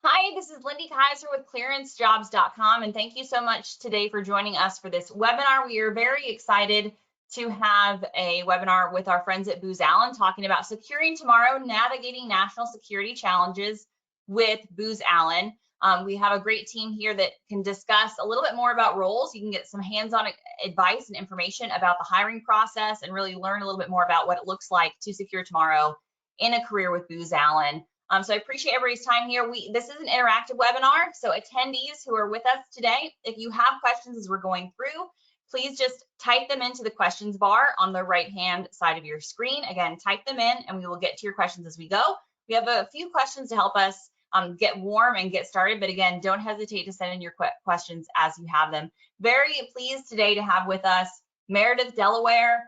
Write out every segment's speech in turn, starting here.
Hi, this is Lindy Kaiser with clearancejobs.com, and thank you so much today for joining us for this webinar. We are very excited to have a webinar with our friends at Booz Allen talking about securing tomorrow, navigating national security challenges with Booz Allen. We have a great team here that can discuss a little bit more about roles. You can get some hands-on advice and information about the hiring process and really learn a little bit more about what it looks like to secure tomorrow in a career with Booz Allen. So I appreciate everybody's time here. This is an interactive webinar, so attendees who are with us today, if you have questions as we're going through, please just type them into the questions bar on the right-hand side of your screen. Again, type them in and we will get to your questions as we go. We have a few questions to help us get warm and get started, but again, don't hesitate to send in your questions as you have them. Very pleased today to have with us Meredith Delaware,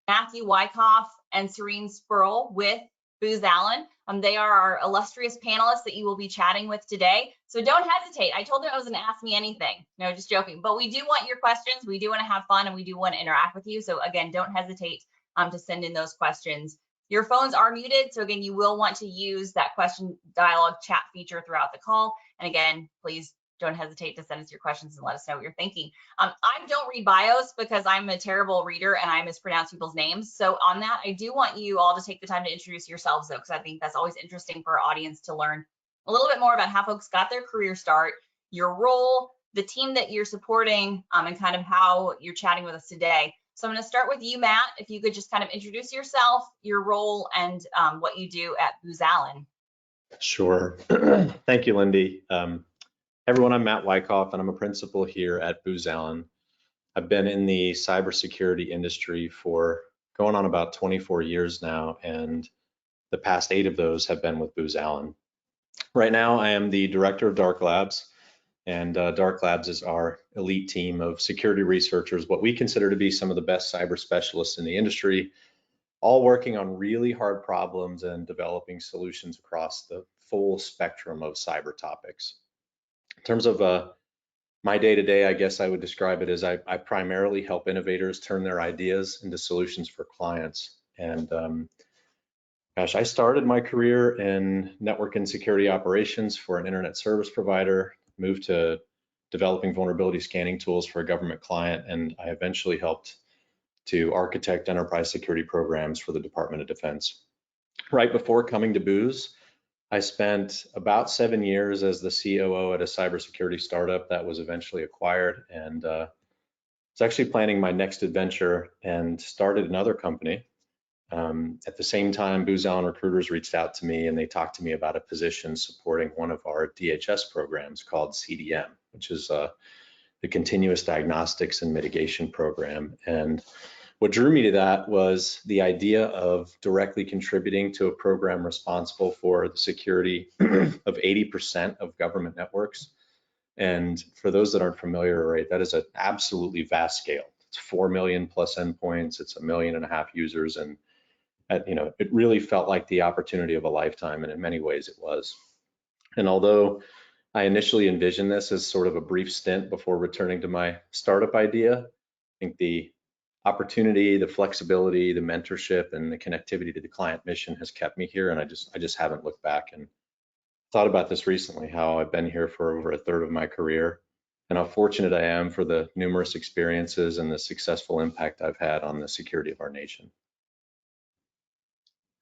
Matthew Wyckoff, and Serene Spurl with Booz Allen. They are our illustrious panelists that you will be chatting with today. So don't hesitate. I told them I was going to ask me anything. No, just joking. But we do want your questions. We do want to have fun and we do want to interact with you. So again, don't hesitate to send in those questions. Your phones are muted. So again, you will want to use that question dialogue chat feature throughout the call. And again, please don't hesitate to send us your questions and let us know what you're thinking. I don't read bios because I'm a terrible reader and I mispronounce people's names. So on that, I do want you all to take the time to introduce yourselves though, because I think that's always interesting for our audience to learn a little bit more about how folks got their career start, your role, the team that you're supporting, and kind of how you're chatting with us today. So I'm going to start with you, Matt, if you could just kind of introduce yourself, your role, and what you do at Booz Allen. Sure. Thank you, Lindy. Everyone, I'm Matt Wyckoff, and I'm a principal here at Booz Allen. I've been in the cybersecurity industry for going on about 24 years now, and the past 8 of those have been with Booz Allen. Right now, I am the director of Dark Labs, and Dark Labs is our elite team of security researchers, what we consider to be some of the best cyber specialists in the industry, all working on really hard problems and developing solutions across the full spectrum of cyber topics. In terms of my day-to-day, I guess I would describe it as I primarily help innovators turn their ideas into solutions for clients. And gosh, I started my career in network and security operations for an internet service provider, moved to developing vulnerability scanning tools for a government client, and I eventually helped to architect enterprise security programs for the Department of Defense. Right before coming to Booz, I spent about 7 years as the COO at a cybersecurity startup that was eventually acquired, and was actually planning my next adventure and started another company. At the same time, Booz Allen recruiters reached out to me and they talked to me about a position supporting one of our DHS programs called CDM, which is the Continuous Diagnostics and Mitigation Program. And what drew me to that was the idea of directly contributing to a program responsible for the security of 80% of government networks. And for those that aren't familiar, right, that is an absolutely vast scale. It's 4 million plus endpoints, it's 1.5 million users, and it really felt like the opportunity of a lifetime, and in many ways it was. And although I initially envisioned this as sort of a brief stint before returning to my startup idea, I think the opportunity, the flexibility, the mentorship, and the connectivity to the client mission has kept me here, and I just haven't looked back. And thought about this recently, how I've been here for over a third of my career, and how fortunate I am for the numerous experiences and the successful impact I've had on the security of our nation.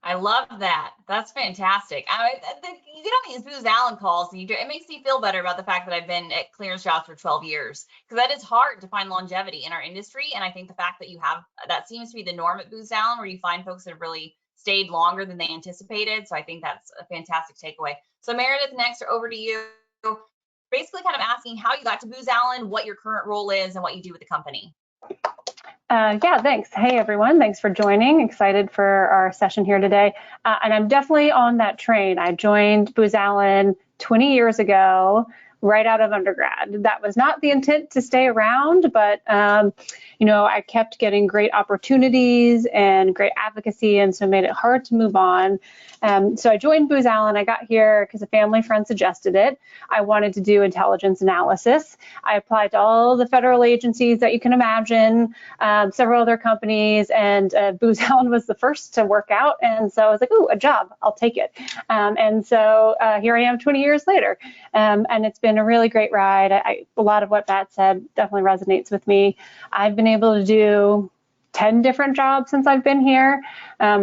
I love that. That's fantastic. You get on these Booz Allen calls, and it makes me feel better about the fact that I've been at clearance jobs for 12 years, because that is hard to find longevity in our industry. And I think the fact that you have that seems to be the norm at Booz Allen, where you find folks that have really stayed longer than they anticipated. So I think that's a fantastic takeaway. So Meredith, next over to you. Basically, kind of asking how you got to Booz Allen, what your current role is, and what you do with the company. Yeah, thanks. Hey, everyone. Thanks for joining. Excited for our session here today. And I'm definitely on that train. I joined Booz Allen 20 years ago right out of undergrad. That was not the intent to stay around, but I kept getting great opportunities and great advocacy, and so made it hard to move on. So I joined Booz Allen. I got here because a family friend suggested it. I wanted to do intelligence analysis. I applied to all the federal agencies that you can imagine, several other companies, and Booz Allen was the first to work out. And so I was like, ooh, a job, I'll take it. And so here I am 20 years later. And it's been a really great ride. A lot of what Pat said definitely resonates with me. I've been able to do 10 different jobs since I've been here,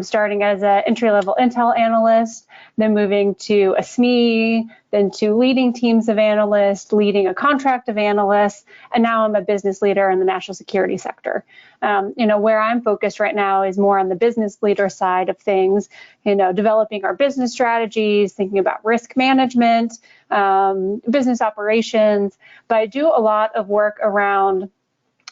starting as an entry-level intel analyst, then moving to a SME, then to leading teams of analysts, leading a contract of analysts, and now I'm a business leader in the national security sector. Where I'm focused right now is more on the business leader side of things, developing our business strategies, thinking about risk management, business operations, but I do a lot of work around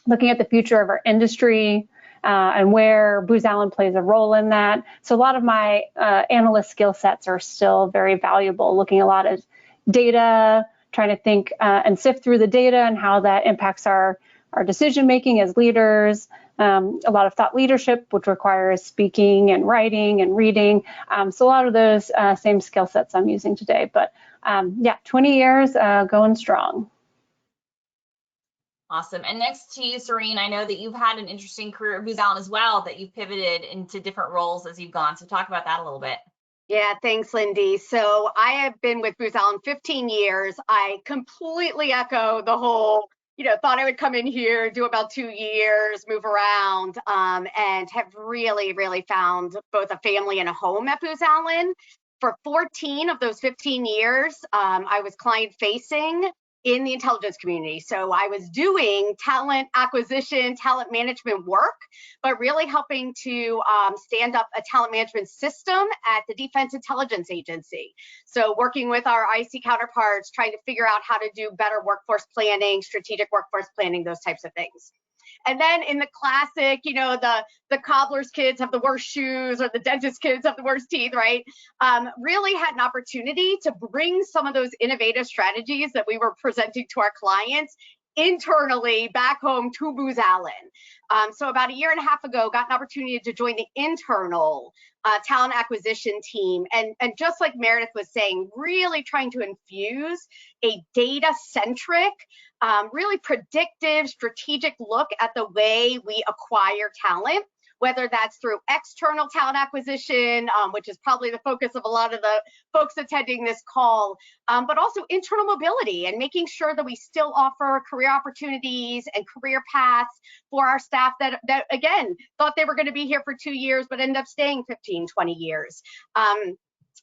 looking at the future of our industry, and where Booz Allen plays a role in that. So a lot of my analyst skill sets are still very valuable, looking a lot at data, trying to think and sift through the data and how that impacts our decision making as leaders, a lot of thought leadership, which requires speaking and writing and reading. So a lot of those same skill sets I'm using today. But 20 years going strong. Awesome. And next to you, Serene, I know that you've had an interesting career at Booz Allen as well, that you've pivoted into different roles as you've gone. So talk about that a little bit. Yeah, thanks, Lindy. So I have been with Booz Allen 15 years. I completely echo the whole, thought I would come in here, do about 2 years, move around, and have really, really found both a family and a home at Booz Allen. For 14 of those 15 years, I was client facing in the intelligence community. So I was doing talent acquisition, talent management work, but really helping to stand up a talent management system at the Defense Intelligence Agency. So working with our IC counterparts, trying to figure out how to do better workforce planning, strategic workforce planning, those types of things. And then in the classic, the cobbler's kids have the worst shoes, or the dentist kids have the worst teeth, right? Really had an opportunity to bring some of those innovative strategies that we were presenting to our clients internally back home to Booz Allen. So about a year and a half ago, got an opportunity to join the internal talent acquisition team. And just like Meredith was saying, really trying to infuse a data-centric, really predictive, strategic look at the way we acquire talent, whether that's through external talent acquisition, which is probably the focus of a lot of the folks attending this call, but also internal mobility and making sure that we still offer career opportunities and career paths for our staff that again, thought they were going to be here for 2 years, but ended up staying 15, 20 years.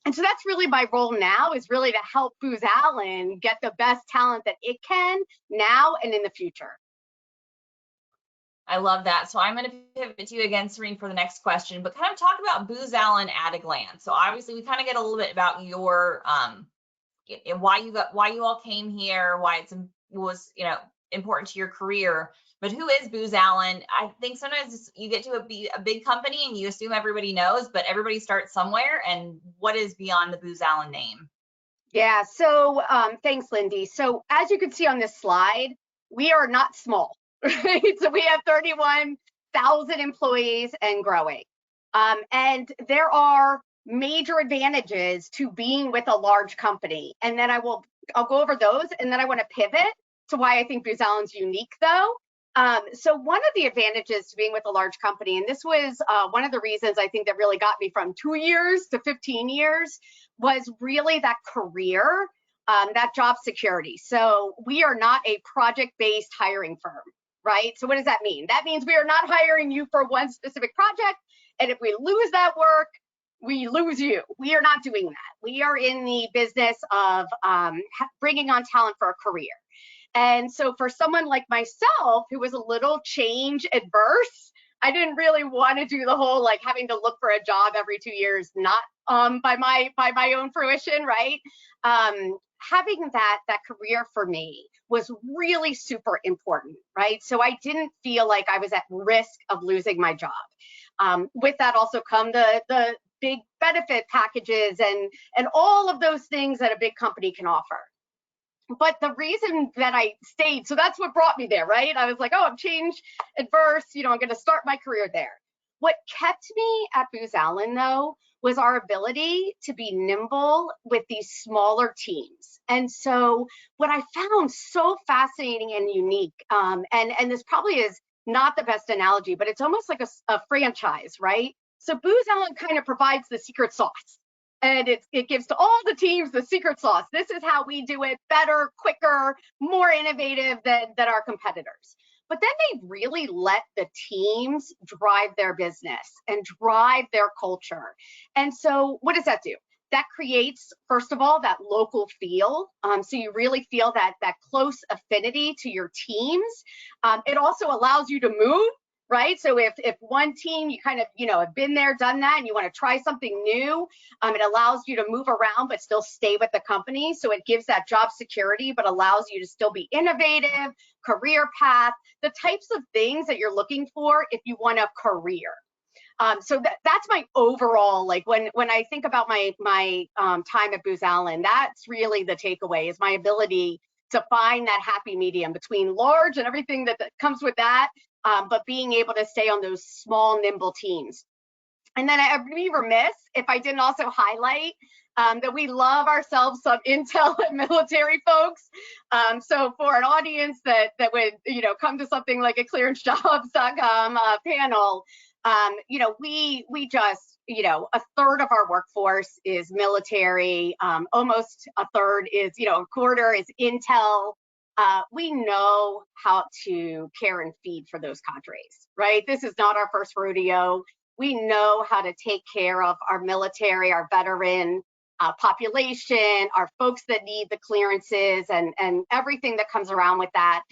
And so that's really my role now, is really to help Booz Allen get the best talent that it can now and in the future. I love that. So I'm going to pivot to you again, Serene, for the next question, but kind of talk about Booz Allen at a glance. So obviously we kind of get a little bit about your why you all came here, why it was important to your career. But who is Booz Allen? I think sometimes you get to be a big company and you assume everybody knows, but everybody starts somewhere. And what is beyond the Booz Allen name? Yeah, so thanks, Lindy. So as you can see on this slide, we are not small, right? So we have 31,000 employees and growing. And there are major advantages to being with a large company. And then I'll go over those, and then I want to pivot to why I think Booz Allen's unique, though. So one of the advantages to being with a large company, and this was one of the reasons I think that really got me from 2 years to 15 years, was really that career, that job security. So we are not a project-based hiring firm, right? So what does that mean? That means we are not hiring you for one specific project, and if we lose that work, we lose you. We are not doing that. We are in the business of bringing on talent for a career. And so for someone like myself, who was a little change adverse, I didn't really want to do the whole having to look for a job every 2 years, not by my own fruition, right? Having that career for me was really super important, right? So I didn't feel like I was at risk of losing my job. With that also come the big benefit packages and all of those things that a big company can offer. But the reason that I stayed, so that's what brought me there, right? I was like, oh, I'm change adverse, I'm going to start my career there. What kept me at Booz Allen, though, was our ability to be nimble with these smaller teams. And so what I found so fascinating and unique, and this probably is not the best analogy, but it's almost like a franchise, right? So Booz Allen kind of provides the secret sauce. And it gives to all the teams the secret sauce. This is how we do it better, quicker, more innovative than our competitors. But then they really let the teams drive their business and drive their culture. And so what does that do? That creates, first of all, that local feel. So you really feel that close affinity to your teams. It also allows you to move. Right. So if one team, you kind of, have been there, done that, and you want to try something new, it allows you to move around, but still stay with the company. So it gives that job security, but allows you to still be innovative, career path, the types of things that you're looking for if you want a career. So that's my overall, like when I think about my time at Booz Allen, that's really the takeaway, is my ability to find that happy medium between large and everything that comes with that, but being able to stay on those small, nimble teams. And then I'd be remiss if I didn't also highlight that we love ourselves some intel and military folks. So for an audience that would, come to something like a clearancejobs.com panel, we just, a third of our workforce is military, almost a third is, a quarter is intel. We know how to care and feed for those cadres, right? This is not our first rodeo. We know how to take care of our military, our veteran population, our folks that need the clearances, and everything that comes around with that.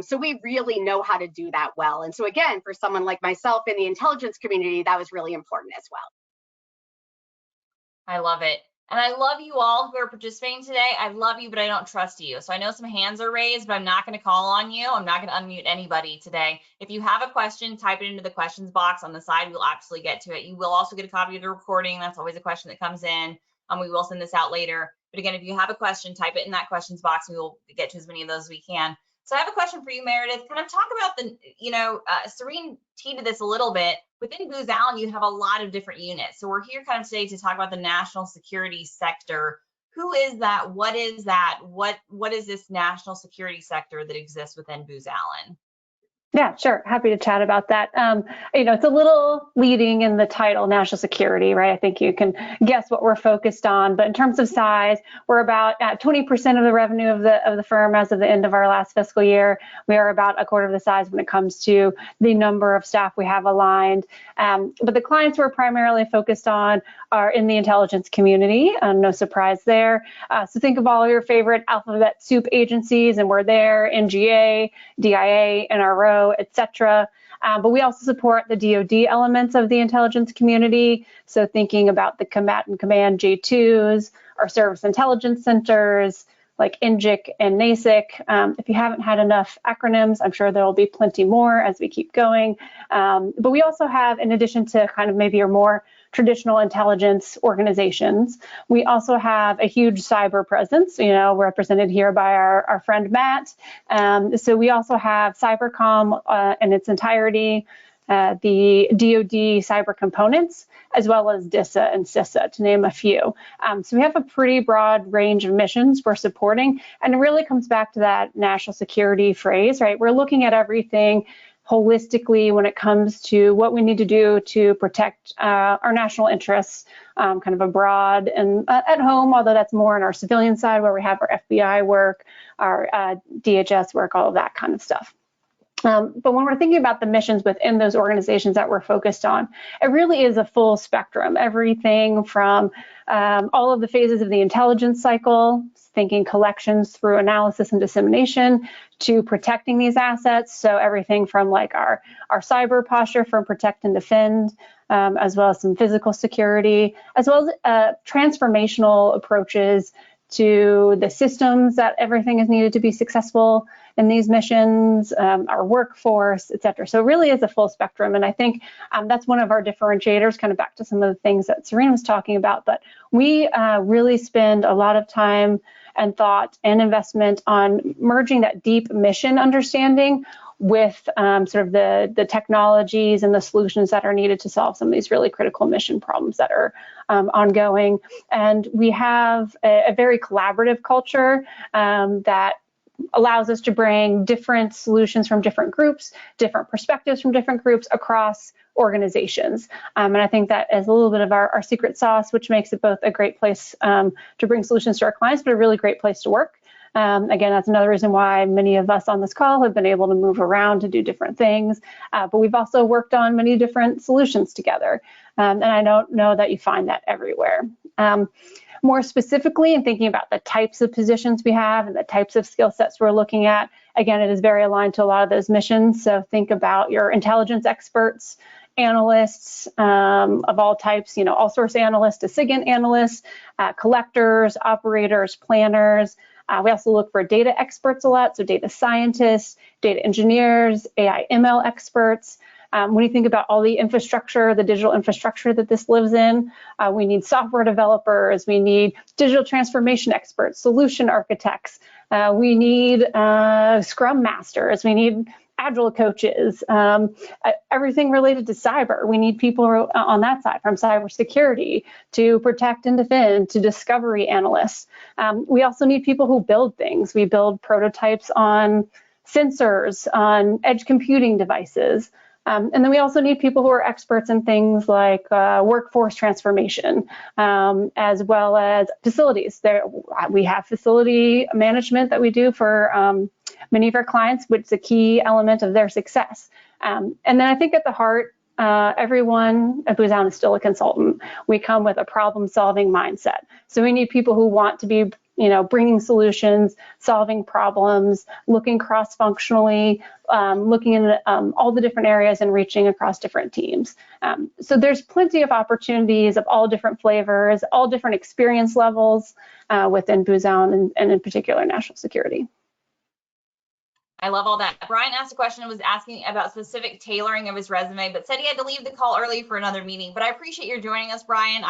So we really know how to do that well. And so again, for someone like myself in the intelligence community, that was really important as well. I love it. And I love you all who are participating today. I love you, but I don't trust you. So I know some hands are raised, but I'm not going to call on you. I'm not going to unmute anybody today. If you have a question, type it into the questions box on the side. We'll absolutely get to it. You will also get a copy of the recording. That's always a question that comes in. We will send this out later. But again, if you have a question, type it in that questions box. We will get to as many of those as we can. So I have a question for you, Meredith. Kind of talk about the, Serene teed to this a little bit. Within Booz Allen, you have a lot of different units. So we're here kind of today to talk about the national security sector. Who is that? What is that? What is this national security sector that exists within Booz Allen? Yeah, sure. Happy to chat about that. It's a little leading in the title, national security, right? I think you can guess what we're focused on. But in terms of size, we're about at 20% of the revenue of the firm as of the end of our last fiscal year. We are about a quarter of the size when it comes to the number of staff we have aligned. But the clients we're primarily focused on are in the intelligence community. No surprise there. So think of all your favorite alphabet soup agencies, and we're there: NGA, DIA, NRO, etc. But we also support the DoD elements of the intelligence community. So thinking about the Combatant Command J2s, our service intelligence centers like NGIC and NASIC. If you haven't had enough acronyms, I'm sure there will be plenty more as we keep going. But we also have, in addition to kind of maybe your more traditional intelligence organizations, we also have a huge cyber presence, represented here by our friend Matt. So we also have Cybercom in its entirety, the DoD cyber components, as well as DISA and CISA, to name a few. So we have a pretty broad range of missions we're supporting, and it really comes back to that national security phrase, right? We're looking at everything holistically when it comes to what we need to do to protect our national interests, kind of abroad and at home, although that's more on our civilian side where we have our FBI work, our DHS work, all of that kind of stuff. But when we're thinking about the missions within those organizations that we're focused on, it really is a full spectrum, everything from all of the phases of the intelligence cycle, thinking collections through analysis and dissemination, to protecting these assets. So everything from like our cyber posture for protect and defend, as well as some physical security, as well as transformational approaches to the systems that everything is needed to be successful in these missions, our workforce, et cetera. So it really is a full spectrum. And I think that's one of our differentiators, kind of back to some of the things that Serene was talking about. But we really spend a lot of time and thought and investment on merging that deep mission understanding with sort of the technologies and the solutions that are needed to solve some of these really critical mission problems that are ongoing. And we have a very collaborative culture that allows us to bring different solutions from different groups, different perspectives from different groups across organizations. And I think that is a little bit of our secret sauce, which makes it both a great place to bring solutions to our clients, but a really great place to work. Again, that's another reason why many of us on this call have been able to move around to do different things, but we've also worked on many different solutions together. And I don't know that you find that everywhere. More specifically, in thinking about the types of positions we have and the types of skill sets we're looking at, again, it is very aligned to a lot of those missions. So think about your intelligence experts, analysts of all types, all source analysts to SIGINT analysts, collectors, operators, planners. We also look for data experts a lot, so data scientists, data engineers, AI ML experts. When you think about all the infrastructure, the digital infrastructure that this lives in, we need software developers, we need digital transformation experts, solution architects, we need Scrum masters, we need Agile coaches, everything related to cyber. We need people on that side, from cybersecurity to protect and defend to discovery analysts. We also need people who build things. We build prototypes on sensors, on edge computing devices. And then we also need people who are experts in things like workforce transformation, as well as facilities. We have facility management that we do for many of our clients, which is a key element of their success. And then I think at the heart, everyone at Booz Allen is still a consultant. We come with a problem-solving mindset. So we need people who want to be bringing solutions, solving problems, looking cross-functionally, looking in all the different areas and reaching across different teams. So there's plenty of opportunities of all different flavors, all different experience levels within Booz Allen and in particular national security. I love all that. Brian asked a question and was asking about specific tailoring of his resume, but said he had to leave the call early for another meeting. But I appreciate your joining us, Brian.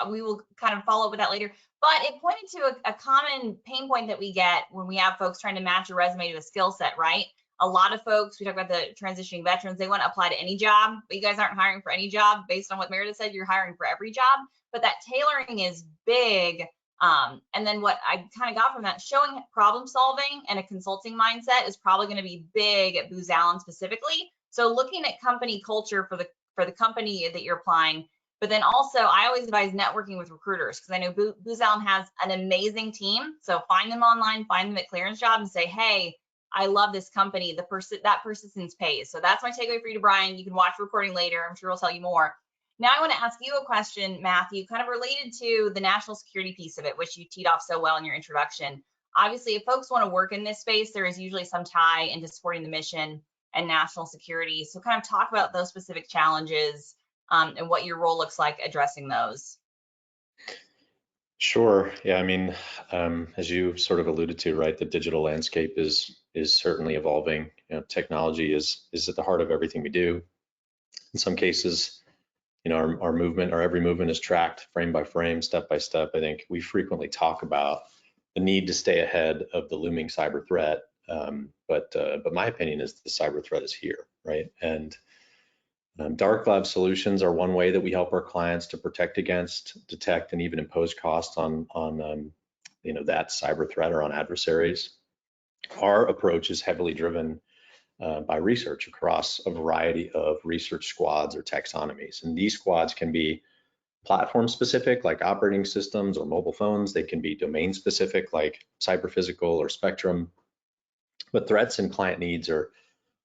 We will kind of follow up with that later. But it pointed to a common pain point that we get when we have folks trying to match a resume to a skill set, right? A lot of folks, we talk about the transitioning veterans, they want to apply to any job, but you guys aren't hiring for any job. Based on what Meredith said, you're hiring for every job. But that tailoring is big. And then what I kind of got from that, showing problem solving and a consulting mindset is probably going to be big at Booz Allen specifically. So looking at company culture for the company that you're applying, but then also I always advise networking with recruiters, because I know Booz Allen has an amazing team. So find them online, find them at Clearance Job and say, hey, I love this company. That persistence pays. So that's my takeaway for you, Brian. You can watch the recording later. I'm sure we'll tell you more. Now I want to ask you a question, Matthew, kind of related to the national security piece of it, which you teed off so well in your introduction. Obviously, if folks want to work in this space, there is usually some tie into supporting the mission and national security. So kind of talk about those specific challenges and what your role looks like addressing those. Sure. Yeah, I mean, as you sort of alluded to, right, the digital landscape is certainly evolving. Technology is at the heart of everything we do. In some cases, our movement, or every movement is tracked frame by frame, step by step. I think we frequently talk about the need to stay ahead of the looming cyber threat. But my opinion is the cyber threat is here, right? And dark lab solutions are one way that we help our clients to protect against, detect, and even impose costs on that cyber threat or on adversaries. Our approach is heavily driven by research across a variety of research squads or taxonomies. And these squads can be platform specific, like operating systems or mobile phones. They can be domain specific, like cyber physical or spectrum. But threats and client needs are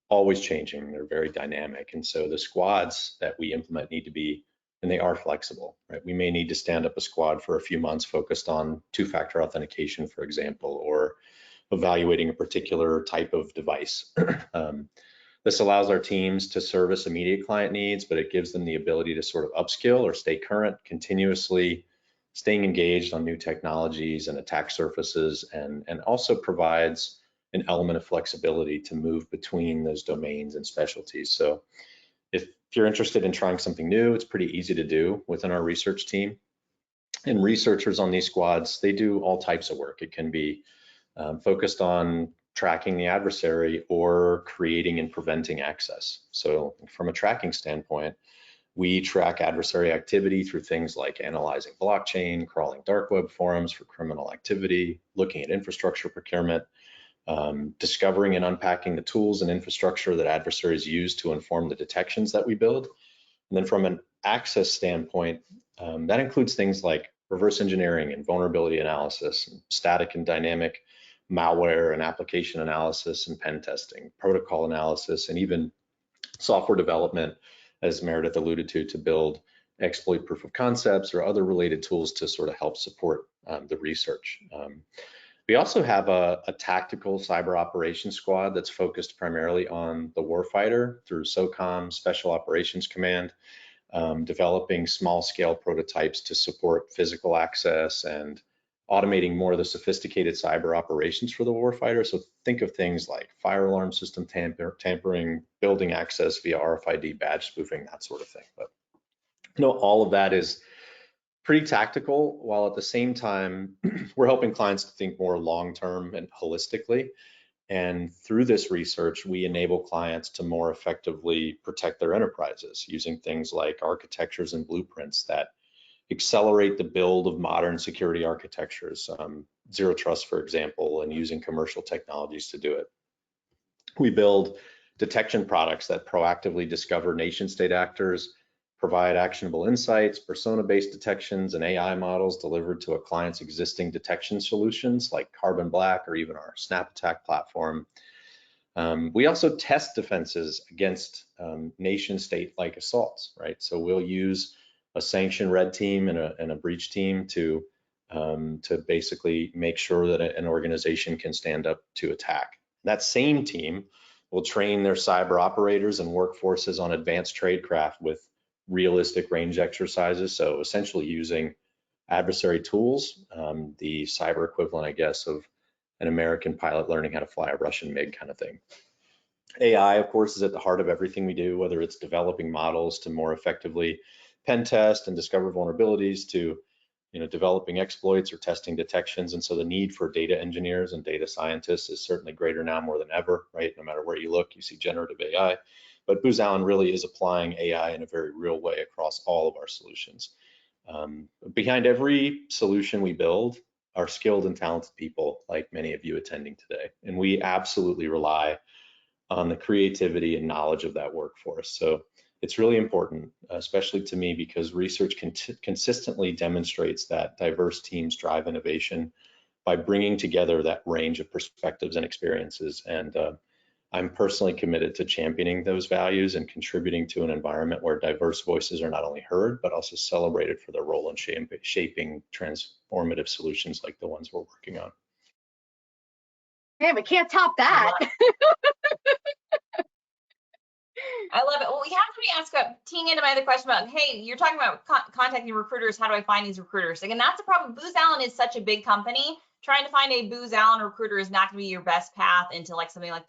always changing. They're very dynamic. And so the squads that we implement need to be, and they are flexible, right? We may need to stand up a squad for a few months focused on two-factor authentication, for example, or evaluating a particular type of device. This allows our teams to service immediate client needs, but it gives them the ability to sort of upskill or stay current, continuously staying engaged on new technologies and attack surfaces, and also provides an element of flexibility to move between those domains and specialties. So if you're interested in trying something new, it's pretty easy to do within our research team. And researchers on these squads, they do all types of work. It can be focused on tracking the adversary or creating and preventing access. So from a tracking standpoint, we track adversary activity through things like analyzing blockchain, crawling dark web forums for criminal activity, looking at infrastructure procurement, discovering and unpacking the tools and infrastructure that adversaries use to inform the detections that we build. And then from an access standpoint, that includes things like reverse engineering and vulnerability analysis, and static and dynamic malware and application analysis and pen testing, protocol analysis, and even software development, as Meredith alluded to build exploit proof of concepts or other related tools to sort of help support the research. We also have a tactical cyber operations squad that's focused primarily on the warfighter through SOCOM, Special Operations Command, developing small scale prototypes to support physical access and automating more of the sophisticated cyber operations for the warfighter. So think of things like fire alarm system tampering, building access via RFID badge spoofing, that sort of thing. But all of that is pretty tactical, while at the same time, we're helping clients to think more long-term and holistically. And through this research, we enable clients to more effectively protect their enterprises using things like architectures and blueprints that accelerate the build of modern security architectures, zero trust, for example, and using commercial technologies to do it. We build detection products that proactively discover nation state actors, provide actionable insights, persona-based detections, and AI models delivered to a client's existing detection solutions like Carbon Black or even our Snap Attack platform. We also test defenses against nation state-like assaults, right? So we'll use a sanction red team and a breach team to basically make sure that an organization can stand up to attack. That same team will train their cyber operators and workforces on advanced tradecraft with realistic range exercises. So essentially using adversary tools, the cyber equivalent, I guess, of an American pilot learning how to fly a Russian MiG kind of thing. AI, of course, is at the heart of everything we do, whether it's developing models to more effectively pen test and discover vulnerabilities to developing exploits or testing detections. And so the need for data engineers and data scientists is certainly greater now more than ever, right? No matter where you look, you see generative AI. But Booz Allen really is applying AI in a very real way across all of our solutions. Behind every solution we build are skilled and talented people like many of you attending today. And we absolutely rely on the creativity and knowledge of that workforce. So it's really important, especially to me, because research consistently demonstrates that diverse teams drive innovation by bringing together that range of perspectives and experiences. And I'm personally committed to championing those values and contributing to an environment where diverse voices are not only heard, but also celebrated for their role in shaping transformative solutions like the ones we're working on. Yeah, we can't top that. I love it. Well, we have somebody ask about, teeing into my other question about, hey, you're talking about contacting recruiters. How do I find these recruiters? Again, that's a problem. Booz Allen is such a big company. Trying to find a Booz Allen recruiter is not going to be your best path into like something like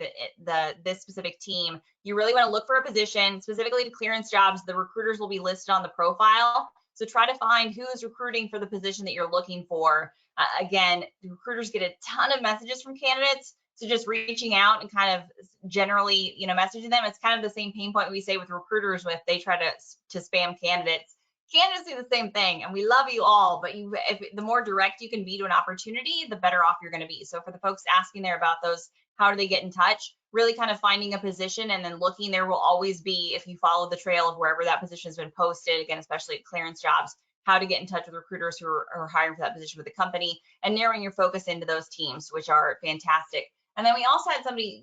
this specific team. You really want to look for a position specifically to clearance jobs. The recruiters will be listed on the profile. So try to find who is recruiting for the position that you're looking for. Again, recruiters get a ton of messages from candidates. So just reaching out and kind of generally, messaging them. It's kind of the same pain point we say with recruiters with they try to spam candidates. Candidates do the same thing, and we love you all, but the more direct you can be to an opportunity, the better off you're going to be. So for the folks asking there about those, how do they get in touch? Really kind of finding a position and then looking. There will always be, if you follow the trail of wherever that position has been posted, again, especially at clearance jobs, how to get in touch with recruiters who are hiring for that position with the company and narrowing your focus into those teams, which are fantastic. And then we also had somebody,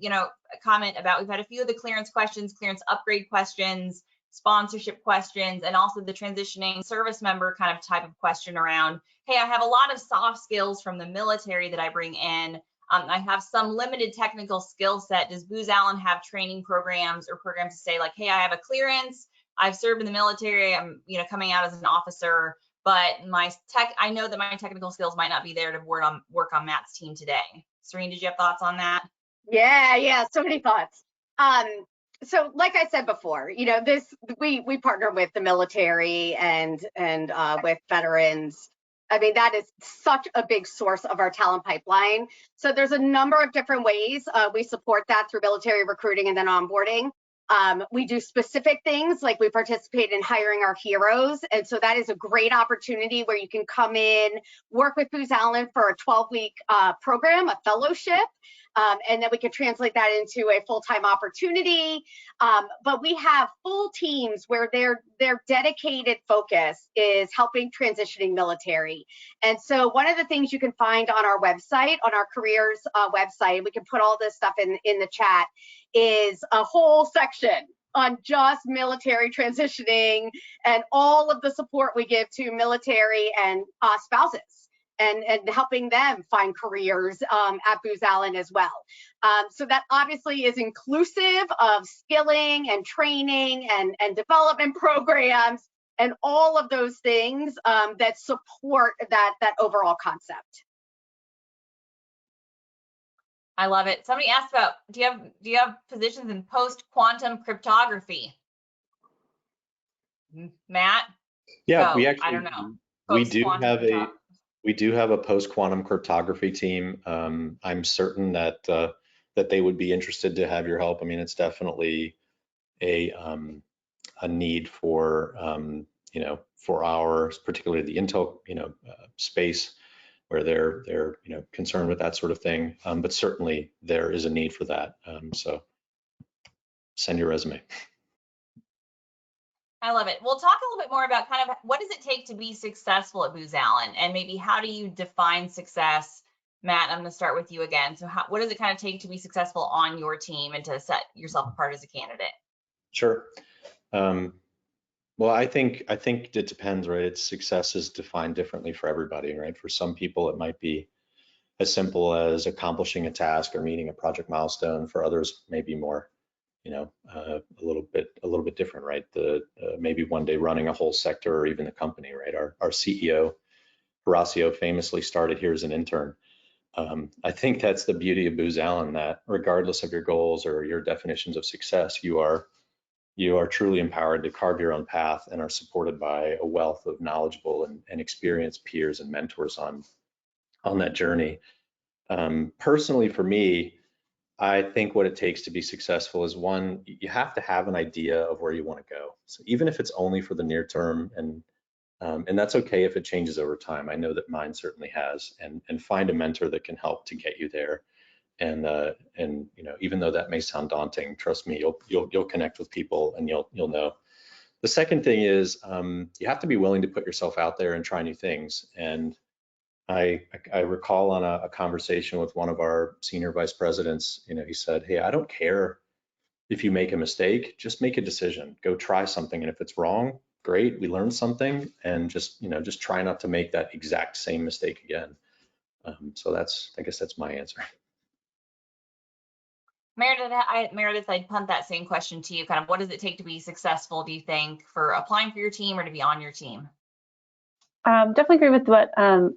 comment about, we've had a few of the clearance questions, clearance upgrade questions, sponsorship questions, and also the transitioning service member kind of type of question around, hey, I have a lot of soft skills from the military that I bring in. I have some limited technical skill set. Does Booz Allen have training programs or programs to say like, hey, I have a clearance, I've served in the military, I'm coming out as an officer, but I know that my technical skills might not be there to work on Matt's team today. Serene, did you have thoughts on that? Yeah, so many thoughts. So like I said before, we partner with the military and with veterans I mean, that is such a big source of our talent pipeline. So there's a number of different ways we support that through military recruiting and then onboarding. We do specific things, like we participate in hiring our heroes. And so that is a great opportunity where you can come in, work with Booz Allen for a 12-week program, a fellowship, and then we can translate that into a full-time opportunity. But we have full teams where their dedicated focus is helping transitioning military. And so one of the things you can find on our website, on our careers website, we can put all this stuff in the chat, is a whole section on just military transitioning and all of the support we give to military and spouses. And helping them find careers at Booz Allen as well. So that obviously is inclusive of skilling and training and development programs and all of those things that support that overall concept. I love it. Somebody asked about, do you have positions in post-quantum cryptography? Matt? Yeah, we Go. actually, I don't know. we do Post-quantum have cryptography. we do have a post-quantum cryptography team. I'm certain that that they would be interested to have your help. I mean, it's definitely a need for you know, for ours, particularly the Intel space, where they're concerned with that sort of thing. But certainly there is a need for that. So send your resume. I love it. We'll talk a little bit more about kind of what does it take to be successful at Booz Allen, and maybe how do you define success? Matt, I'm going to start with you again. So what does it kind of take to be successful on your team and to set yourself apart as a candidate? Sure. Well, I think it depends, right? It's success is defined differently for everybody, right? For some people, it might be as simple as accomplishing a task or meeting a project milestone. For others, maybe more, a little bit different, right? Maybe one day running a whole sector or even the company, right? Our CEO, Horacio, famously started here as an intern. I think that's the beauty of Booz Allen, that regardless of your goals or your definitions of success, you are truly empowered to carve your own path and are supported by a wealth of knowledgeable and experienced peers and mentors on that journey. Personally, for me, I think what it takes to be successful is, one, you have to have an idea of where you want to go. So even if it's only for the near term, and that's okay if it changes over time. I know that mine certainly has, and find a mentor that can help to get you there. And even though that may sound daunting, trust me, you'll connect with people and you'll know. The second thing is you have to be willing to put yourself out there and try new things. And I recall on a conversation with one of our senior vice presidents, he said, "Hey, I don't care if you make a mistake, just make a decision, go try something. And if it's wrong, great, we learned something, and just try not to make that exact same mistake again." So I guess that's my answer. Meredith, I'd punt that same question to you. Kind of, what does it take to be successful, do you think, for applying for your team or to be on your team? Definitely agree with what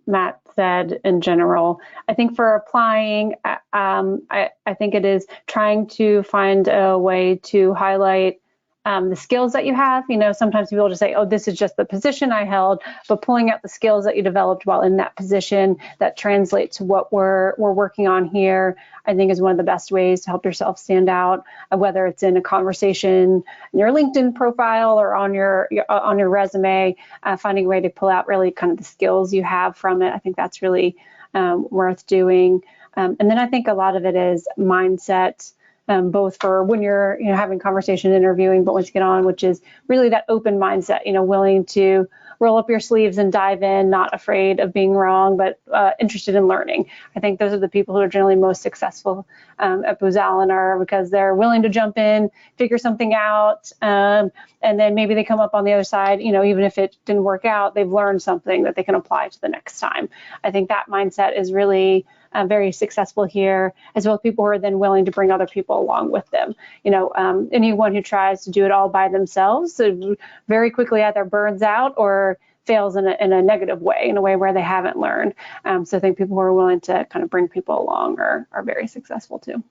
Matt said in general. I think for applying, I think it is trying to find a way to highlight the skills that you have. Sometimes people just say, "Oh, this is just the position I held," but pulling out the skills that you developed while in that position that translate to what we're working on here, I think is one of the best ways to help yourself stand out, whether it's in a conversation, in your LinkedIn profile, or on your resume, finding a way to pull out really kind of the skills you have from it. I think that's really worth doing. And then I think a lot of it is mindset. Both for when you're having conversation, interviewing, but once you get on, which is really that open mindset, willing to roll up your sleeves and dive in, not afraid of being wrong, but interested in learning. I think those are the people who are generally most successful at Booz Allen, are because they're willing to jump in, figure something out, and then maybe they come up on the other side, even if it didn't work out, they've learned something that they can apply to the next time. I think that mindset is really very successful here, as well as people who are then willing to bring other people along with them. Anyone who tries to do it all by themselves very quickly either burns out or fails in a negative way, in a way where they haven't learned. So I think people who are willing to kind of bring people along are very successful too.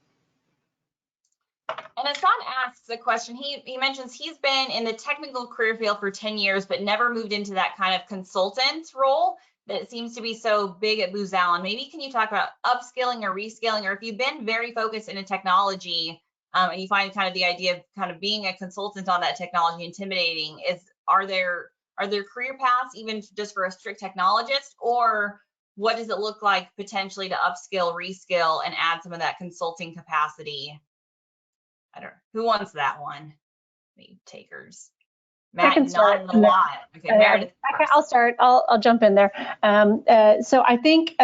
And Hassan asks a question. He mentions he's been in the technical career field for 10 years, but never moved into that kind of consultant role. that seems to be so big at Booz Allen. Maybe can you talk about upskilling or reskilling, or if you've been very focused in a technology and you find kind of the idea of kind of being a consultant on that technology intimidating, are there career paths even just for a strict technologist, or what does it look like potentially to upskill, reskill, and add some of that consulting capacity? I don't know. Who wants that one? Maybe takers. Matt, I can start. nodding a lot. Okay, Meredith. I'll start. I'll jump in there. So I think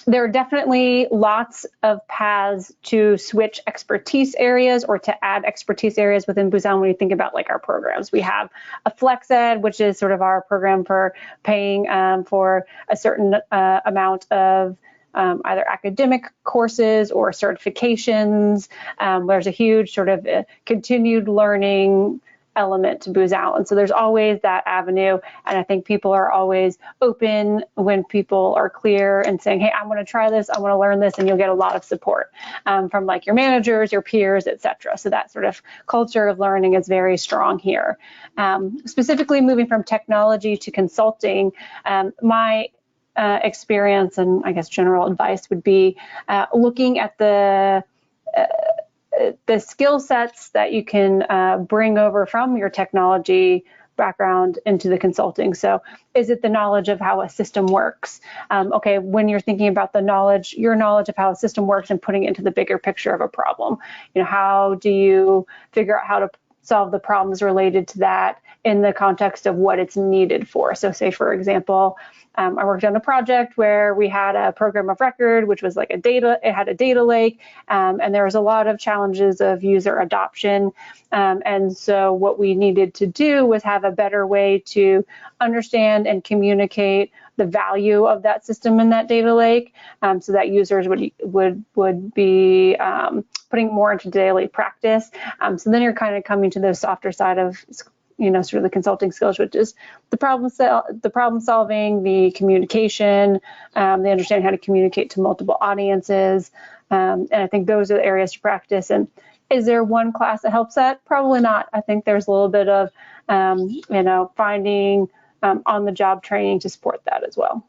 there are definitely lots of paths to switch expertise areas or to add expertise areas within Booz Allen when you think about like our programs. We have a Flex Ed, which is sort of our program for paying for a certain amount of either academic courses or certifications. There's a huge sort of continued learning element to Booz Allen. So there's always that avenue. And I think people are always open when people are clear and saying, hey, I want to try this, I want to learn this, and you'll get a lot of support from like your managers, your peers, et cetera. So that sort of culture of learning is very strong here. Specifically moving from technology to consulting, my experience and I guess general advice would be looking at the skill sets that you can bring over from your technology background into the consulting. So is it the knowledge of how a system works? Okay, when you're thinking about the knowledge, your knowledge of how a system works and putting it into the bigger picture of a problem, how do you figure out how to solve the problems related to that in the context of what it's needed for? So say, for example, I worked on a project where we had a program of record, which was like it had a data lake, and there was a lot of challenges of user adoption. And so what we needed to do was have a better way to understand and communicate the value of that system in that data lake, so that users would be putting more into daily practice. So then you're kind of coming to the softer side of sort of the consulting skills, which is the problem solving, the communication, the understanding how to communicate to multiple audiences. And I think those are the areas to practice. And is there one class that helps that? Probably not. I think there's a little bit of, finding on-the-job training to support that as well.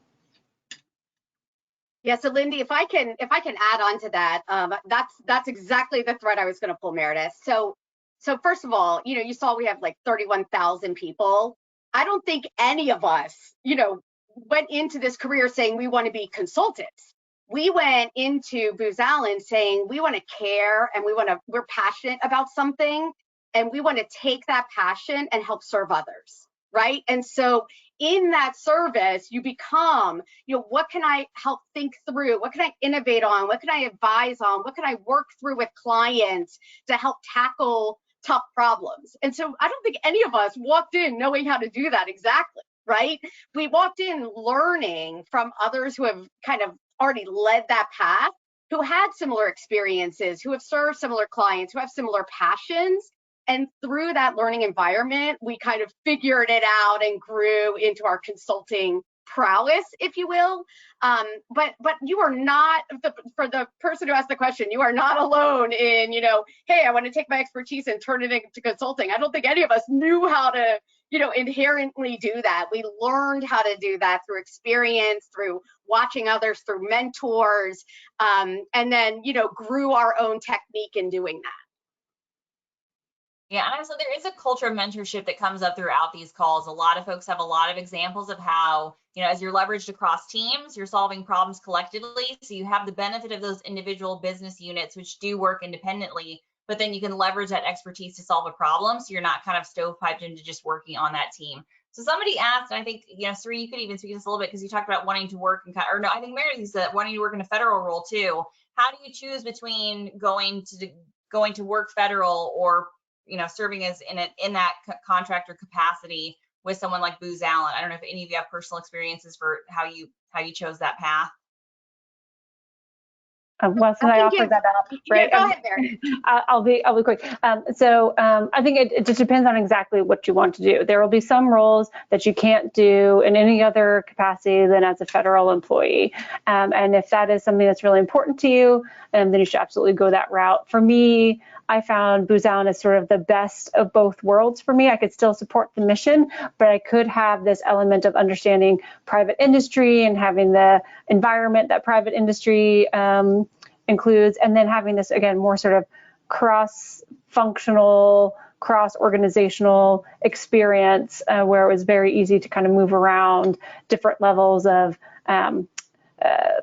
Yeah, so Lindy, if I can add on to that, that's exactly the thread I was going to pull, Meredith. So first of all, you saw we have like 31,000 people. I don't think any of us, went into this career saying we want to be consultants. We went into Booz Allen saying we want to care and we're passionate about something, and we want to take that passion and help serve others, right? And so in that service, you become, what can I help think through? What can I innovate on? What can I advise on? What can I work through with clients to help tackle tough problems? And so I don't think any of us walked in knowing how to do that exactly, right? We walked in learning from others who have kind of already led that path, who had similar experiences, who have served similar clients, who have similar passions. And through that learning environment, we kind of figured it out and grew into our consulting prowess, if you will. But you are not, for the person who asked the question, you are not alone in, hey, I want to take my expertise and turn it into consulting. I don't think any of us knew how to, inherently do that. We learned how to do that through experience, through watching others, through mentors, and then, grew our own technique in doing that. Yeah, and also there is a culture of mentorship that comes up throughout these calls. A lot of folks have a lot of examples of how, as you're leveraged across teams, you're solving problems collectively. So you have the benefit of those individual business units, which do work independently, but then you can leverage that expertise to solve a problem. So you're not kind of stovepiped into just working on that team. So somebody asked, and I think, Sri, you could even speak to this a little bit because you talked about wanting to work I think Meredith said wanting to work in a federal role too. How do you choose between going to work federal or serving as in that contractor capacity with someone like Booz Allen? I don't know if any of you have personal experiences for how you chose that path. Well, since I offered that up, right? Yeah, go ahead, Mary. I'll be quick. So I think it just depends on exactly what you want to do. There will be some roles that you can't do in any other capacity than as a federal employee. And if that is something that's really important to you, then you should absolutely go that route. For me, I found Booz Allen as sort of the best of both worlds for me. I could still support the mission, but I could have this element of understanding private industry and having the environment that private industry includes, and then having this, again, more sort of cross-functional, cross-organizational experience where it was very easy to kind of move around different levels of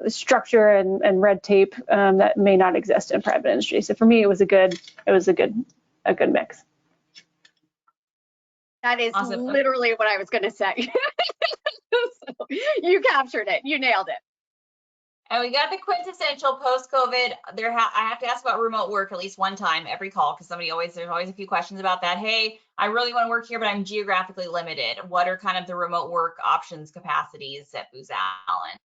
structure and red tape that may not exist in private industry. So for me, it was a good mix. That is Awesome. literally what I was going to say. So you captured it. You nailed it. And we got the quintessential post-COVID. I have to ask about remote work at least one time every call, because there's always a few questions about that. Hey, I really want to work here, but I'm geographically limited. What are kind of the remote work options, capacities at Booz Allen?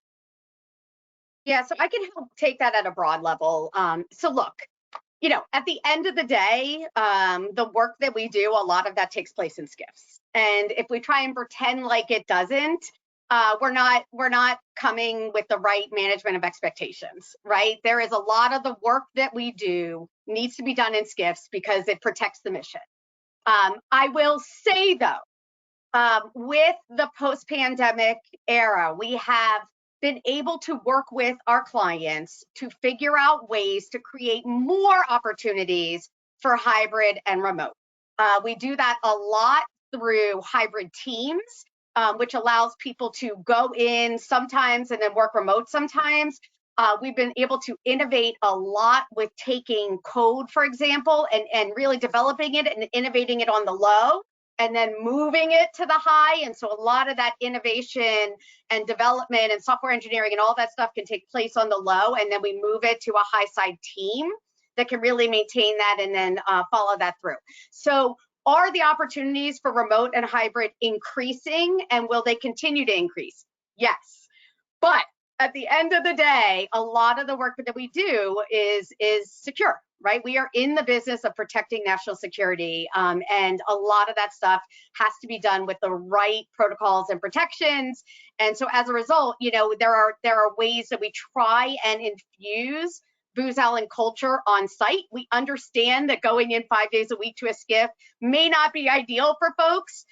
Yeah, so I can help take that at a broad level. So look, at the end of the day, the work that we do, a lot of that takes place in SCIFs. And if we try and pretend like it doesn't, we're not coming with the right management of expectations, right? There is a lot of the work that we do needs to be done in SCIFs because it protects the mission. I will say though, with the post-pandemic era, we have been able to work with our clients to figure out ways to create more opportunities for hybrid and remote. We do that a lot through hybrid teams, which allows people to go in sometimes and then work remote sometimes. We've been able to innovate a lot with taking code, for example, and really developing it and innovating it on the low, and then moving it to the high. And so a lot of that innovation and development and software engineering and all that stuff can take place on the low, and then we move it to a high side team that can really maintain that and then follow that through. So are the opportunities for remote and hybrid increasing, and will they continue to increase? Yes. But at the end of the day, a lot of the work that we do is secure, right? We are in the business of protecting national security, and a lot of that stuff has to be done with the right protocols and protections. And so as a result, there are ways that we try and infuse Booz Allen culture on site. We understand that going in 5 days a week to a SCIF may not be ideal for folks,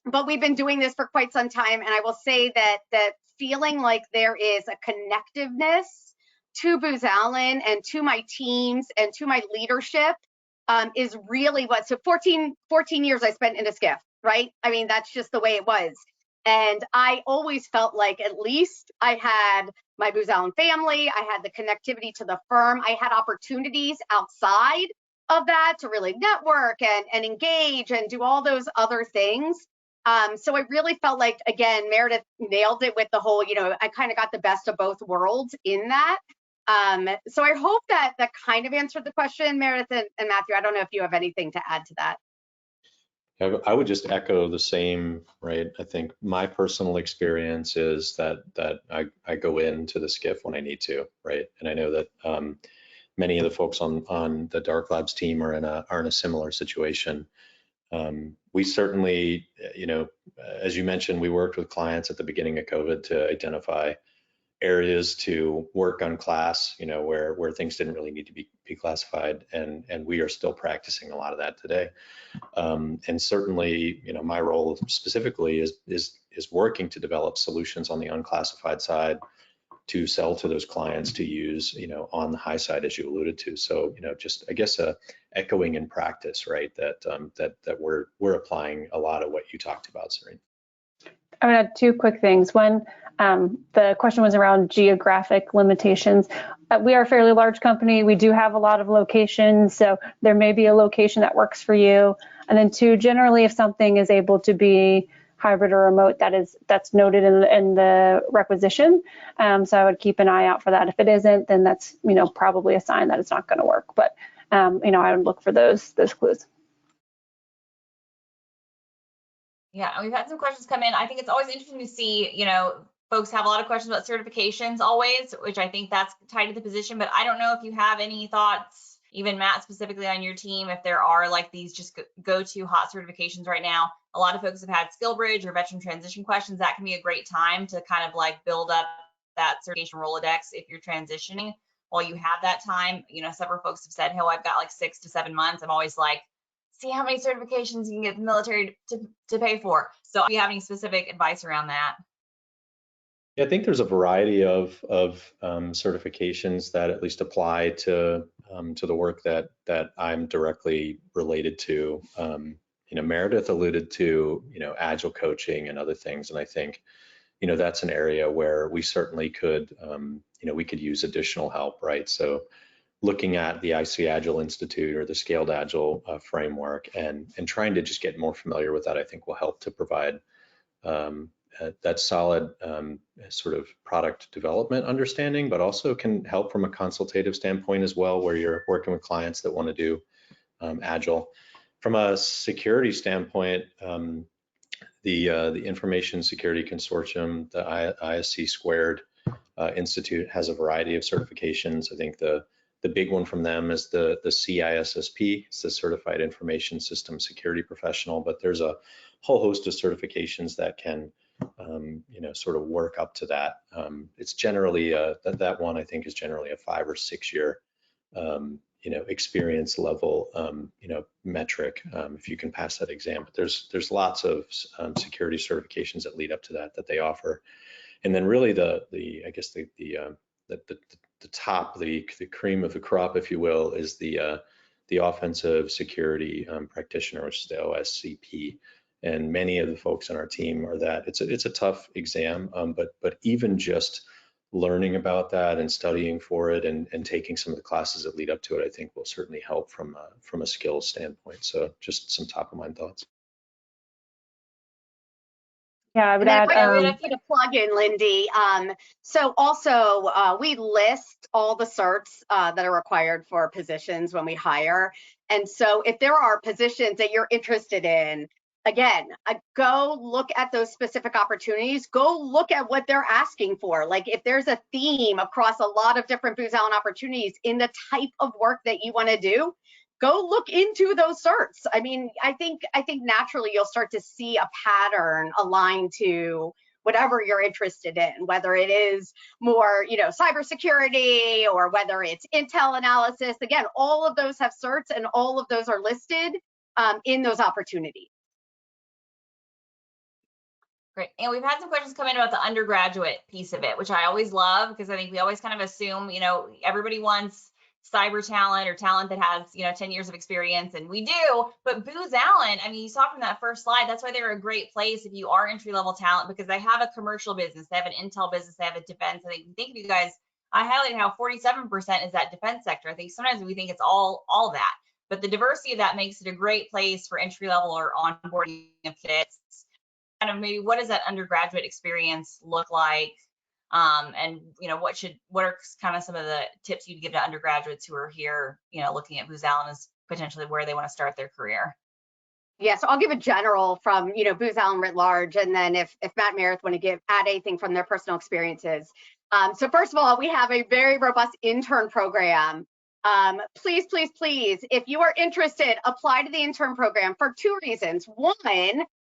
but we've been doing this for quite some time. And I will say that feeling like there is a connectiveness to Booz Allen and to my teams and to my leadership is really what, so 14 years I spent in a SCIF, right? I mean, that's just the way it was. And I always felt like at least I had my Booz Allen family, I had the connectivity to the firm, I had opportunities outside of that to really network and engage and do all those other things. So I really felt like, again, Meredith nailed it with the whole, I kind of got the best of both worlds in that. So I hope that kind of answered the question, Meredith and Matthew. I don't know if you have anything to add to that. I would just echo the same, right? I think my personal experience is that I go into the SCIF when I need to, right? And I know that many of the folks on the Dark Labs team are in a similar situation. We certainly, as you mentioned, we worked with clients at the beginning of COVID to identify areas to work on class, where things didn't really need to be classified, and we are still practicing a lot of that today. And certainly, my role specifically is working to develop solutions on the unclassified side to sell to those clients to use, on the high side, as you alluded to. So, just I guess echoing in practice, right? That we're applying a lot of what you talked about, Serene. I'm gonna add two quick things. One, the question was around geographic limitations. We are a fairly large company. We do have a lot of locations, so there may be a location that works for you. And then two, generally, if something is able to be hybrid or remote, that's noted in the requisition. So I would keep an eye out for that. If it isn't, then that's probably a sign that it's not going to work. But I would look for those clues. Yeah, and we've had some questions come in. I think it's always interesting to see, folks have a lot of questions about certifications always, which I think that's tied to the position, but I don't know if you have any thoughts, even Matt specifically on your team, if there are like these just go-to hot certifications right now. A lot of folks have had skill bridge or veteran transition questions. That can be a great time to kind of like build up that certification Rolodex if you're transitioning. while you have that time. Several folks have said, "Oh, I've got like 6 to 7 months." I'm always like, see how many certifications you can get the military to pay for. So do you have any specific advice around that? Yeah, I think there's a variety of certifications that at least apply to the work that I'm directly related to. Meredith alluded to agile coaching and other things, and I think that's an area where we certainly could we could use additional help, right? So looking at the IC Agile Institute or the Scaled Agile framework and trying to just get more familiar with that, I think will help to provide that solid sort of product development understanding, but also can help from a consultative standpoint as well, where you're working with clients that want to do Agile. From a security standpoint, the Information Security Consortium, the ISC Squared Institute has a variety of certifications. I think the big one from them is the CISSP. It's the Certified Information System Security Professional, but there's a whole host of certifications that can sort of work up to that. It's generally that one I think is generally a 5 or 6 year experience level metric if you can pass that exam. But there's lots of security certifications that lead up to that they offer. And then really the top, the cream of the crop, if you will, is the offensive security practitioner, which is the OSCP. And many of the folks on our team are that. It's a tough exam, but even just learning about that and studying for it and taking some of the classes that lead up to it, I think will certainly help from a skills standpoint. So just some top of mind thoughts. Yeah, I would add. If I could plug in, Lindy. So also we list all the certs that are required for positions when we hire. And so if there are positions that you're interested in, again, go look at those specific opportunities. Go look at what they're asking for. Like if there's a theme across a lot of different Booz Allen opportunities in the type of work that you want to do, go look into those certs. I mean, I think naturally you'll start to see a pattern aligned to whatever you're interested in, whether it is more, cybersecurity or whether it's intel analysis. Again, all of those have certs and all of those are listed in those opportunities. Great. And we've had some questions come in about the undergraduate piece of it, which I always love because I think we always kind of assume, everybody wants cyber talent or talent that has, 10 years of experience, and we do. But Booz Allen, I mean, you saw from that first slide, that's why they're a great place if you are entry level talent, because they have a commercial business, they have an intel business, they have a defense. I think you guys, I highlighted how 47% is that defense sector. I think sometimes we think it's all that, but the diversity of that makes it a great place for entry level or onboarding fits. Kind of maybe what does that undergraduate experience look like? And what are kind of some of the tips you'd give to undergraduates who are here, looking at Booz Allen as potentially where they want to start their career? Yeah, so I'll give a general from Booz Allen writ large, and then if Matt and Meredith want to add anything from their personal experiences. So first of all, we have a very robust intern program. Please, if you are interested, apply to the intern program for 2 reasons. One,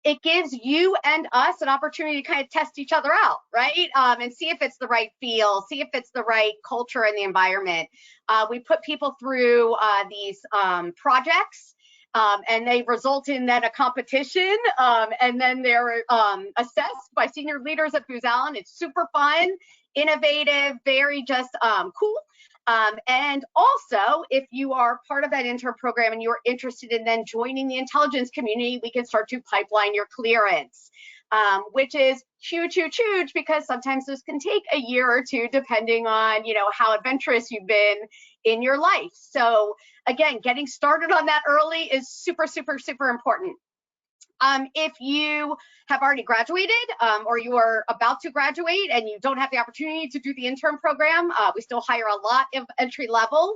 it gives you and us an opportunity to kind of test each other out, right? And see if it's the right feel, see if it's the right culture and the environment. We put people through these projects, and they result in then a competition, and then they're assessed by senior leaders at Booz Allen. It's super fun, innovative, very just cool. And also, if you are part of that intern program and you're interested in then joining the intelligence community, we can start to pipeline your clearance, which is huge, because sometimes this can take a year or 2, depending on, how adventurous you've been in your life. So again, getting started on that early is super important. If you have already graduated or you are about to graduate and you don't have the opportunity to do the intern program, we still hire a lot of entry level.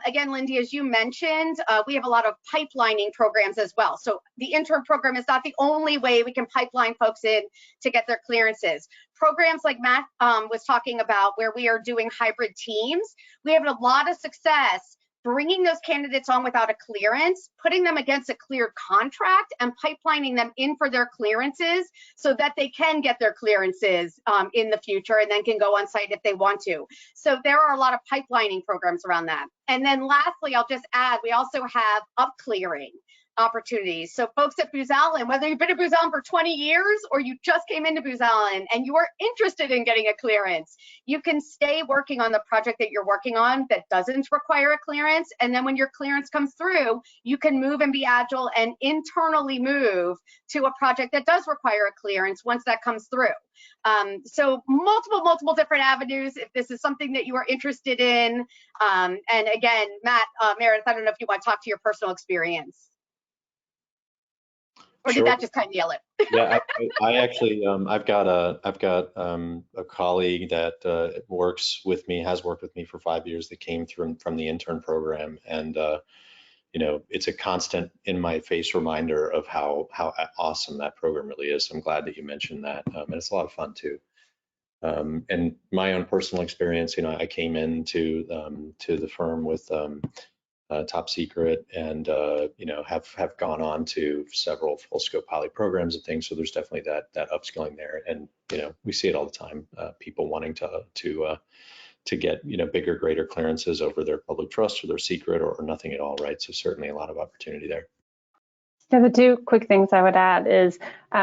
Again, Lindy, as you mentioned, we have a lot of pipelining programs as well. So the intern program is not the only way we can pipeline folks in to get their clearances. Programs like Matt was talking about, where we are doing hybrid teams, we have a lot of success bringing those candidates on without a clearance, putting them against a clear contract, and pipelining them in for their clearances so that they can get their clearances in the future and then can go on site if they want to. So there are a lot of pipelining programs around that. And then lastly, I'll just add, we also have up clearing opportunities. So folks at Booz Allen, whether you've been at Booz Allen for 20 years or you just came into Booz Allen and you are interested in getting a clearance, you can stay working on the project that you're working on that doesn't require a clearance. And then when your clearance comes through, you can move and be agile and internally move to a project that does require a clearance once that comes through. So multiple different avenues if this is something that you are interested in. And again, Matt, Meredith, I don't know if you want to talk to your personal experience. Or Sure. did that just kind of yell it? Yeah, I actually, I've got a colleague that works with me, has worked with me for 5 years, that came through from the intern program, and you know, it's a constant in my face reminder of how awesome that program really is. So I'm glad that you mentioned that, and it's a lot of fun too. And my own personal experience, you know, I came into to the firm with top secret, and you know, have gone on to several full scope poly programs and things. So there's definitely that upskilling there, and you know, we see it all the time. People wanting to get, you know, bigger, greater clearances over their public trust or their secret or nothing at all, right? So certainly a lot of opportunity there. Yeah, the two quick things I would add is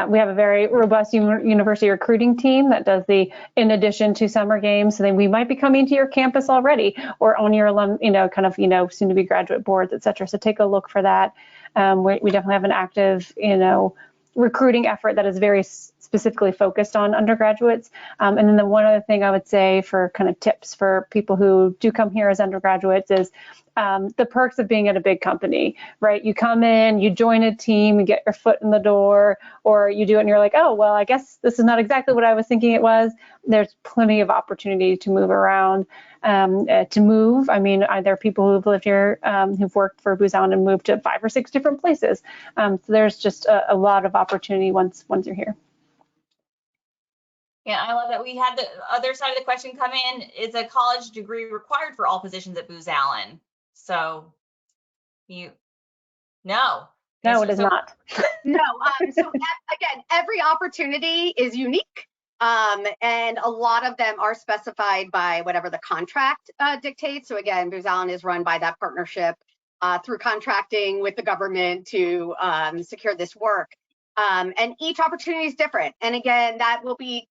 we have a very robust university recruiting team that does the in addition to summer games. So then we might be coming to your campus already or on your soon to be graduate boards, et cetera. So take a look for that. We definitely have an active, recruiting effort that is very specifically focused on undergraduates. And then the one other thing I would say for kind of tips for people who do come here as undergraduates is the perks of being at a big company, right? You come in, you join a team, you get your foot in the door, or you do it and you're like, oh, well, I guess this is not exactly what I was thinking it was. There's plenty of opportunity to move around, to move. I mean, there are people who've lived here, who've worked for Booz Allen and moved to 5 or 6 different places. So there's just a lot of opportunity once you're here. Yeah, I love that. We had the other side of the question come in. Is a college degree required for all positions at Booz Allen? So no, it is not. No. So again, every opportunity is unique. And a lot of them are specified by whatever the contract dictates. So again, Booz Allen is run by that partnership through contracting with the government to secure this work. And each opportunity is different. And again, that will be,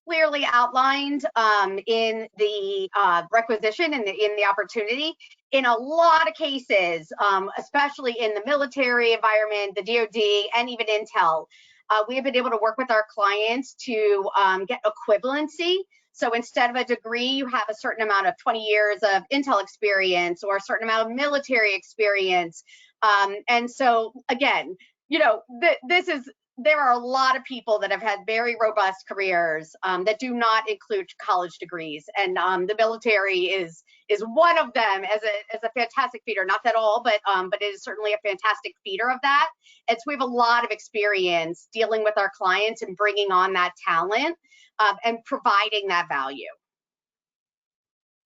clearly outlined in the requisition and in the opportunity. In a lot of cases, especially in the military environment, the DoD, and even Intel, we have been able to work with our clients to get equivalency. So instead of a degree, you have a certain amount of 20 years of Intel experience or a certain amount of military experience. And so again, there are a lot of people that have had very robust careers that do not include college degrees, and the military is one of them as a fantastic feeder. Not that all, but it is certainly a fantastic feeder of that. And so we have a lot of experience dealing with our clients and bringing on that talent and providing that value.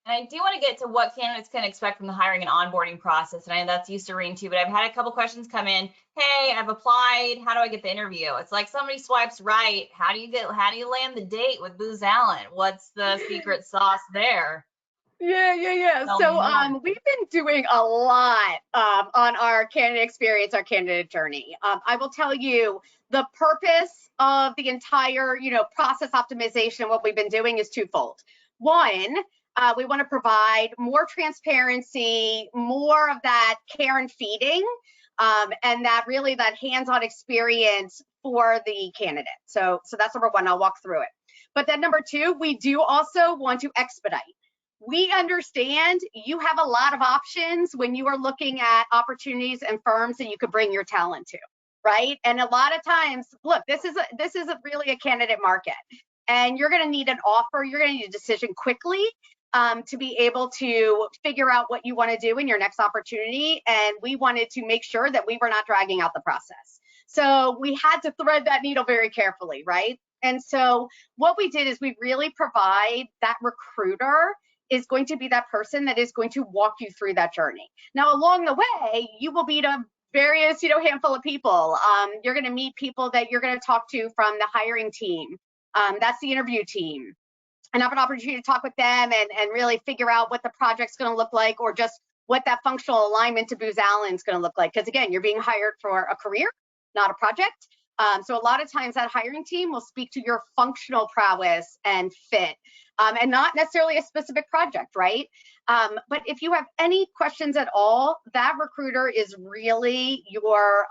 And I do want to get to what candidates can expect from the hiring and onboarding process. And I know that's you, Serene, too, but I've had a couple questions come in. Hey, I've applied. How do I get the interview? It's like somebody swipes right. How do you land the date with Booz Allen? What's the secret sauce there? Yeah. So we've been doing a lot on our candidate experience, our candidate journey. I will tell you the purpose of the entire, process optimization, what we've been doing is twofold. One, we want to provide more transparency, more of that care and feeding, and that hands-on experience for the candidate. So that's number one. I'll walk through it. But then number two, we do also want to expedite. We understand you have a lot of options when you are looking at opportunities and firms that you could bring your talent to, right? And a lot of times, look, this is really a candidate market, and you're going to need an offer. You're going to need a decision quickly to be able to figure out what you want to do in your next opportunity. And we wanted to make sure that we were not dragging out the process. So we had to thread that needle very carefully, right? And so what we did is we really provide that recruiter is going to be that person that is going to walk you through that journey. Now, along the way, you will meet a various, handful of people. You're going to meet people that you're going to talk to from the hiring team. That's the interview team. And have an opportunity to talk with them and really figure out what the project's going to look like, or just what that functional alignment to Booz Allen is going to look like. Because again, you're being hired for a career, not a project. So a lot of times that hiring team will speak to your functional prowess and fit, and not necessarily a specific project, right? But if you have any questions at all, that recruiter is really your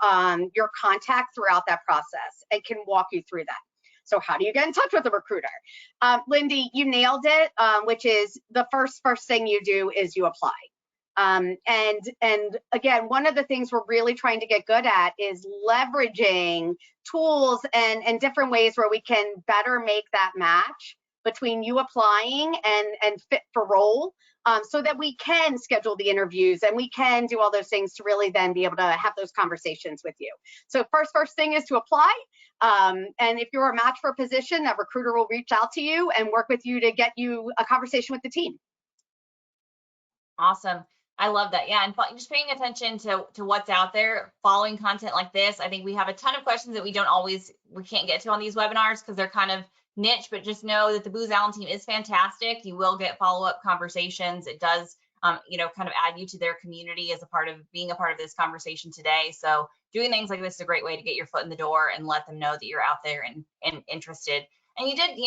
contact throughout that process and can walk you through that. So how do you get in touch with a recruiter? Lindy, you nailed it, which is the first thing you do is you apply. And again, one of the things we're really trying to get good at is leveraging tools and different ways where we can better make that match between you applying and fit for role, so that we can schedule the interviews and we can do all those things to really then be able to have those conversations with you. So first thing is to apply. And if you're a match for a position, that recruiter will reach out to you and work with you to get you a conversation with the team. Awesome. I love that. Yeah, and just paying attention to what's out there, following content like this. I think we have a ton of questions that we can't get to on these webinars because they're kind of niche, but just know that the Booz Allen team is fantastic. You will get follow-up conversations. It does, kind of add you to their community as being a part of this conversation today. So doing things like this is a great way to get your foot in the door and let them know that you're out there and interested. And you did,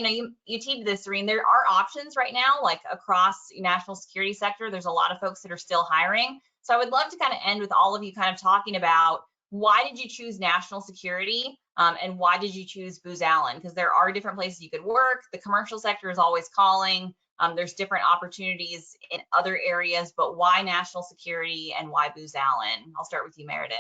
you teed this, Serene. There are options right now, like across national security sector. There's a lot of folks that are still hiring. So I would love to kind of end with all of you kind of talking about why did you choose national security, and why did you choose Booz Allen? Because there are different places you could work. The commercial sector is always calling. There's different opportunities in other areas, but why national security and why Booz Allen? I'll start with you, Meredith.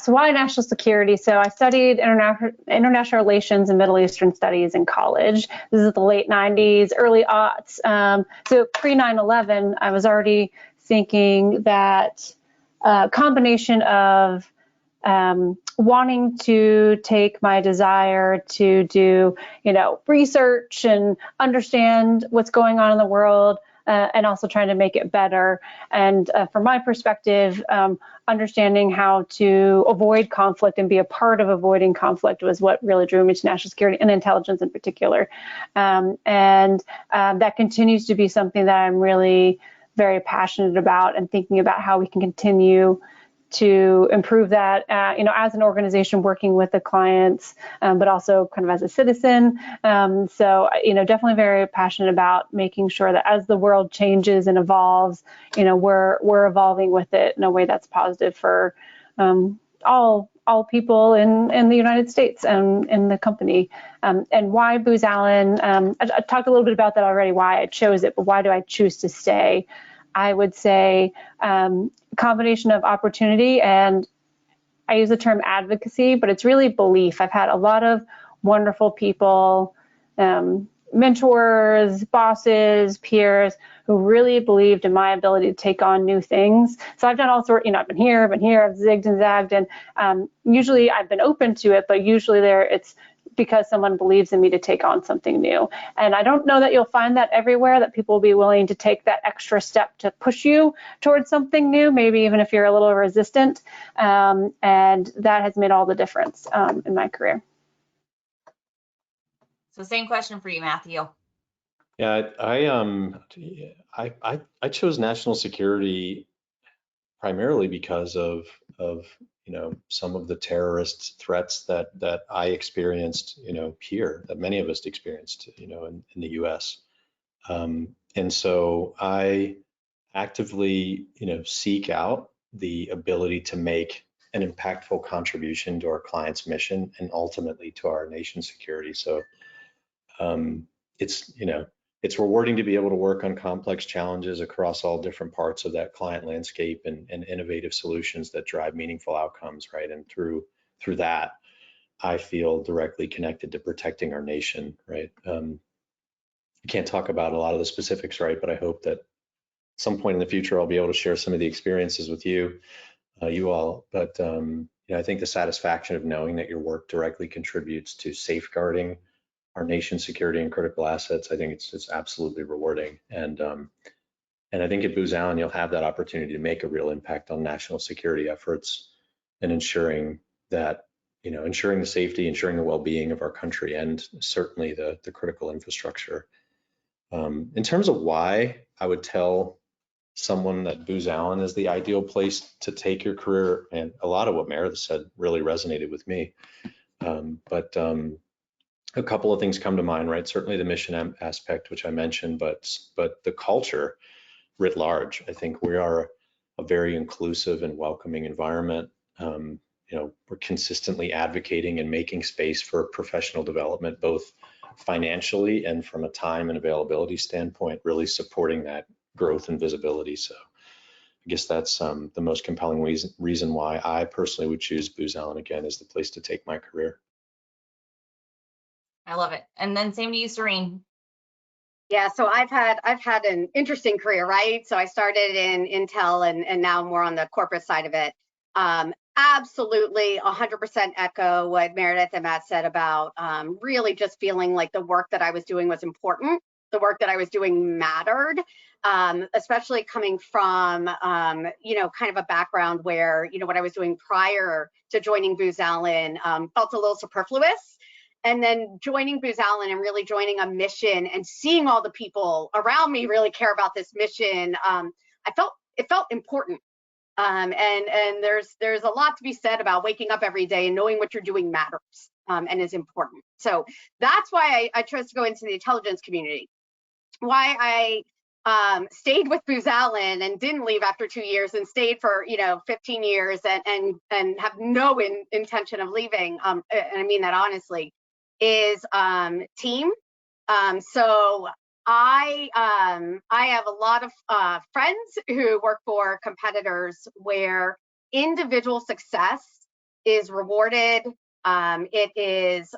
So why national security? So I studied international relations and Middle Eastern studies in college. This is the late 90s, early aughts. So pre 9/11, I was already thinking that a combination of wanting to take my desire to do, research and understand what's going on in the world, and also trying to make it better. And from my perspective, understanding how to avoid conflict and be a part of avoiding conflict was what really drew me to national security and intelligence in particular. And that continues to be something that I'm really very passionate about, and thinking about how we can continue to improve that, as an organization working with the clients, but also kind of as a citizen. So, definitely very passionate about making sure that as the world changes and evolves, we're evolving with it in a way that's positive for all people in the United States and in the company. And why Booz Allen? I talked a little bit about that already, why I chose it, but why do I choose to stay? I would say combination of opportunity, and I use the term advocacy, but it's really belief. I've had a lot of wonderful people, mentors, bosses, peers, who really believed in my ability to take on new things. So I've done all sorts, I've been here, I've zigged and zagged, and usually I've been open to it, but usually it's because someone believes in me to take on something new. And I don't know that you'll find that everywhere, that people will be willing to take that extra step to push you towards something new, maybe even if you're a little resistant. And that has made all the difference in my career. So same question for you, Matthew. Yeah, I chose national security primarily because of some of the terrorist threats that I experienced here, that many of us experienced in the US. And so I actively seek out the ability to make an impactful contribution to our client's mission and ultimately to our nation's security. So it's rewarding to be able to work on complex challenges across all different parts of that client landscape and innovative solutions that drive meaningful outcomes, right? And through that, I feel directly connected to protecting our nation, right? I can't talk about a lot of the specifics, right? But I hope that some point in the future, I'll be able to share some of the experiences with you all. But I think the satisfaction of knowing that your work directly contributes to safeguarding our nation's security and critical assets, I think it's absolutely rewarding. And I think at Booz Allen, you'll have that opportunity to make a real impact on national security efforts and ensuring that, ensuring the safety, ensuring the well-being of our country, and certainly the critical infrastructure. In terms of why, I would tell someone that Booz Allen is the ideal place to take your career, and a lot of what Meredith said really resonated with me. But a couple of things come to mind, right? Certainly the mission aspect, which I mentioned, but the culture writ large. I think we are a very inclusive and welcoming environment. We're consistently advocating and making space for professional development, both financially and from a time and availability standpoint, really supporting that growth and visibility. So I guess that's the most compelling reason why I personally would choose Booz Allen again as the place to take my career. I love it. And then same to you, Serene. Yeah, so I've had an interesting career, right? So I started in Intel and now more on the corporate side of it. Absolutely 100% echo what Meredith and Matt said about really just feeling like the work that I was doing was important. The work that I was doing mattered, especially coming from, kind of a background where, what I was doing prior to joining Booz Allen felt a little superfluous. And then joining Booz Allen and really joining a mission and seeing all the people around me really care about this mission, it felt important. And there's a lot to be said about waking up every day and knowing what you're doing matters and is important. So that's why I chose to go into the intelligence community. Why I stayed with Booz Allen and didn't leave after 2 years and stayed for 15 years and have no intention of leaving. And I mean that honestly. Is team. So I have a lot of friends who work for competitors where individual success is rewarded, it is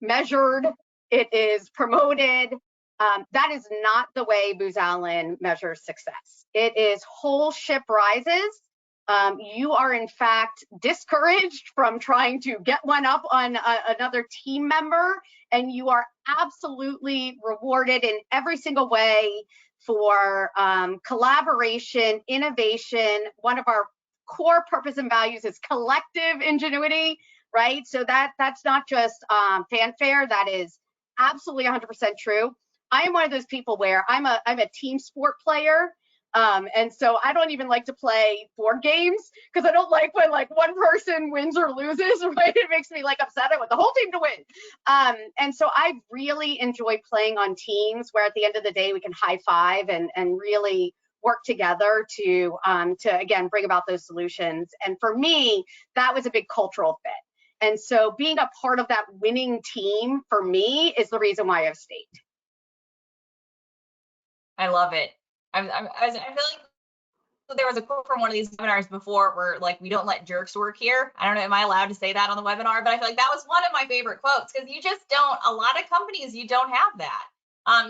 measured, it is promoted. That is not the way Booz Allen measures success. It is whole ship rises. You are in fact discouraged from trying to get one up on another team member, and you are absolutely rewarded in every single way for collaboration, innovation. One of our core purpose and values is collective ingenuity, right? So that's not just fanfare, that is absolutely 100% true. I am one of those people where I'm a team sport player. And so I don't even like to play board games because I don't like when one person wins or loses, right? It makes me upset. I want the whole team to win. And so I really enjoy playing on teams where at the end of the day we can high five and really work together to again bring about those solutions. And for me, that was a big cultural fit. And so being a part of that winning team for me is the reason why I've stayed. I love it. I feel like there was a quote from one of these webinars before where we don't let jerks work here. I don't know, am I allowed to say that on the webinar? But I feel like that was one of my favorite quotes because you just don't, a lot of companies, you don't have that.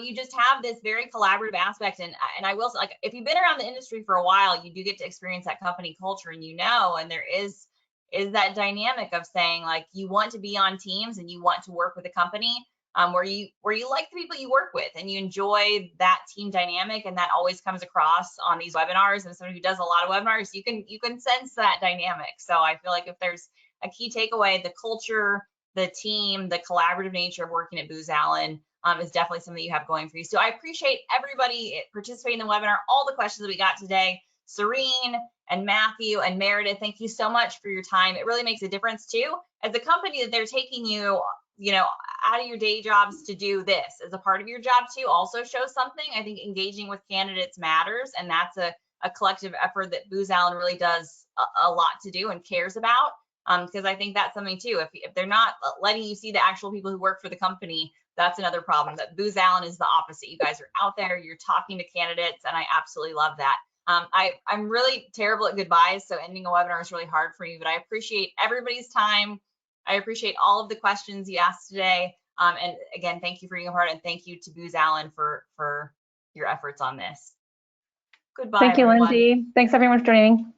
You just have this very collaborative aspect. And I will say, if you've been around the industry for a while, you do get to experience that company culture and and there is that dynamic of saying you want to be on teams and you want to work with a company where you like the people you work with and you enjoy that team dynamic, and that always comes across on these webinars. And someone who does a lot of webinars, you can sense that dynamic. So I feel like if there's a key takeaway, the culture, the team, the collaborative nature of working at Booz Allen is definitely something you have going for you. So I appreciate everybody participating in the webinar, all the questions that we got today. Serene and Matthew and Meredith, thank you so much for your time. It really makes a difference too. As a company that they're taking you out of your day jobs to do this as a part of your job too also shows something. I think engaging with candidates matters, and that's a collective effort that Booz Allen really does a lot to do and cares about, because I think that's something too. If they're not letting you see the actual people who work for the company, that's another problem. That Booz Allen is the opposite. You guys are out there, you're talking to candidates, and I absolutely love that. I'm really terrible at goodbyes, so ending a webinar is really hard for me, but I appreciate everybody's time. I appreciate all of the questions you asked today. And again, thank you for being a part, and thank you to Booz Allen for your efforts on this. Goodbye, Thank you, everyone. Lindsay. Thanks everyone for joining.